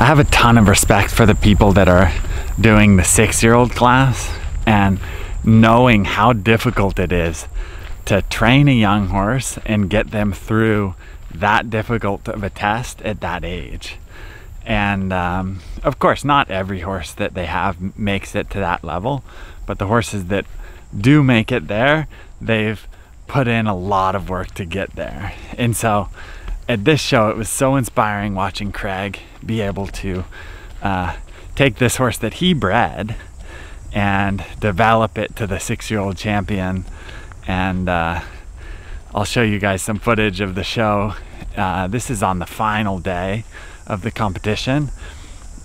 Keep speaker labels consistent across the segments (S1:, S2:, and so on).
S1: I have a ton of respect for the people that are doing the 6-year-old class and knowing how difficult it is to train a young horse and get them through that difficult of a test at that age. And of course, not every horse that they have makes it to that level, but the horses that do make it there, they've put in a lot of work to get there. And so at this show, it was so inspiring watching Craig be able to take this horse that he bred and develop it to the 6-year-old champion. And I'll show you guys some footage of the show. This is on the final day of the competition,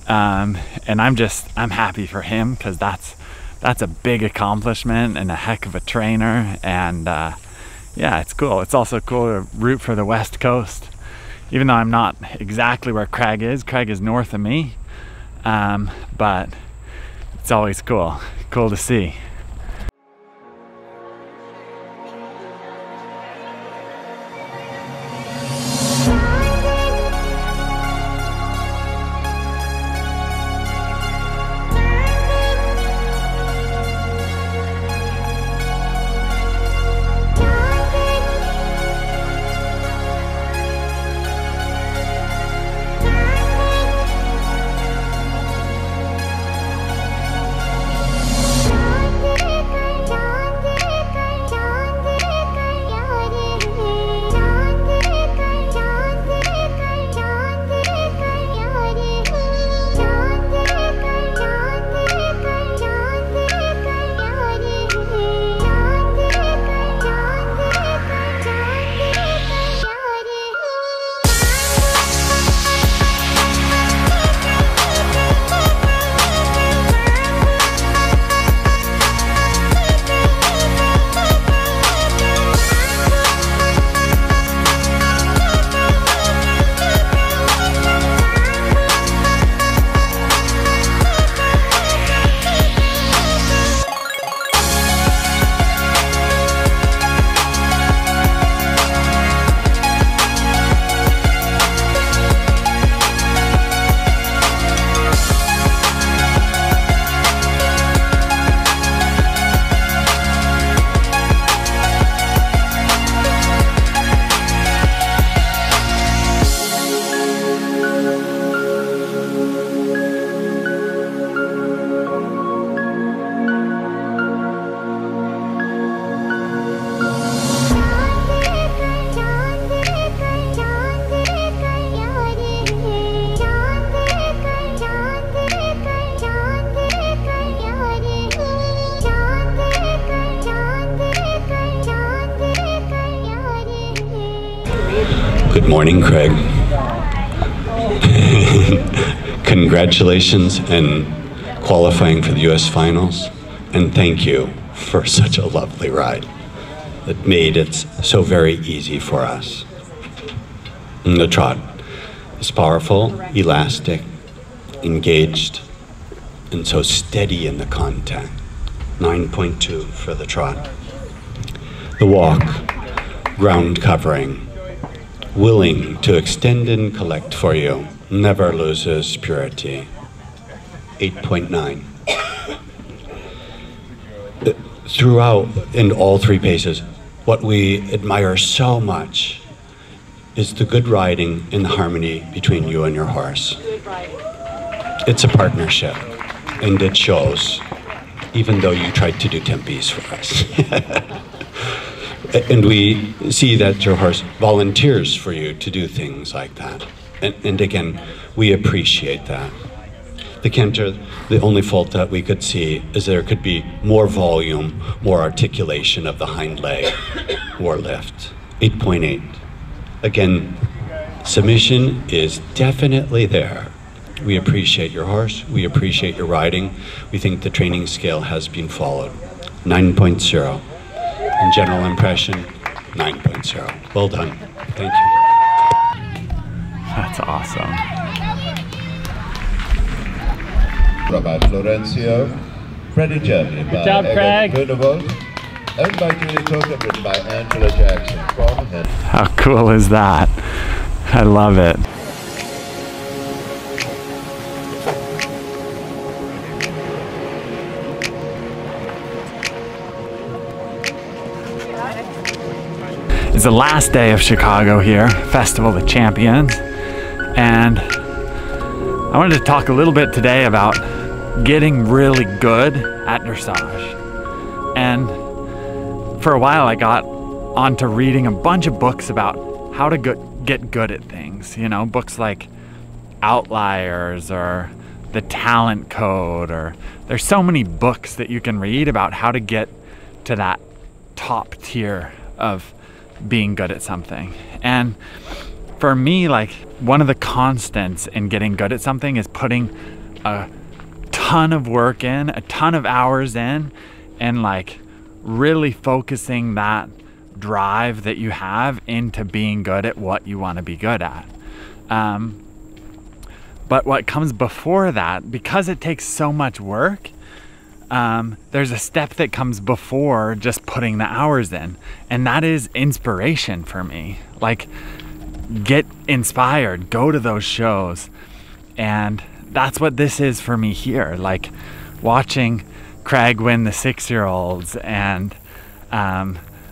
S1: and I'm happy for him, because that's a big accomplishment and a heck of a trainer. And yeah, it's cool. It's also cool to root for the West Coast, even though I'm not exactly where Craig is. Craig is north of me, but it's always cool to see.
S2: Good morning, Craig. Congratulations in qualifying for the US finals, and thank you for such a lovely ride that made it so very easy for us. And the trot is powerful, elastic, engaged, and so steady in the contact. 9.2 for the trot. The walk, ground covering, willing to extend and collect for you, never loses purity. 8.9. Throughout, in all three paces, what we admire so much is the good riding and the harmony between you and your horse. It's a partnership, and it shows, even though you tried to do tempies for us. And we see that your horse volunteers for you to do things like that. And again, we appreciate that. The canter, the only fault that we could see is there could be more volume, more articulation of the hind leg or lift. 8.8. Again, submission is definitely there. We appreciate your horse. We appreciate your riding. We think the training scale has been followed. 9.0. And general impression, 9.0. Well done. Thank you.
S1: That's awesome.
S3: Robert Florencio, Freddie Germany by
S1: Good job, Craig.
S3: Grunewald, owned by Julie Cook and written by Angela Jackson from Henry.
S1: How cool is that? I love it. the last day of Chicago here, Festival of Champions, and I wanted to talk a little bit today about getting really good at dressage. And for a while I got onto reading a bunch of books about how to get good at things, you know, books like Outliers or The Talent Code, or there's so many books that you can read about how to get to that top tier of being good at something. And for me, like, one of the constants in getting good at something is putting a ton of work in, a ton of hours in, and like really focusing that drive that you have into being good at what you want to be good at. But what comes before that, because it takes so much work, there's a step that comes before just putting the hours in, and that is inspiration for me. Like, get inspired, go to those shows, and that's what this is for me here. Like, watching Craig win the 6-year-olds, and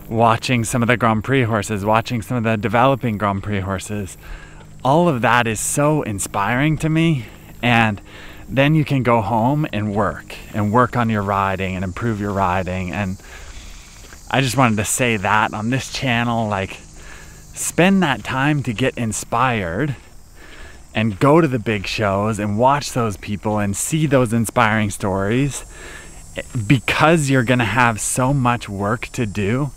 S1: watching some of the Grand Prix horses, watching some of the developing Grand Prix horses, all of that is so inspiring to me. And then you can go home and work on your riding and improve your riding. And I just wanted to say that on this channel, like, spend that time to get inspired and go to the big shows and watch those people and see those inspiring stories, because you're gonna have so much work to do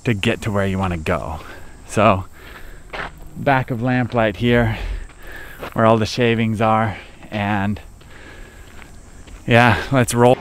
S1: to get to where you want to go. So, back of Lamplight here, where all the shavings are, and yeah, let's roll.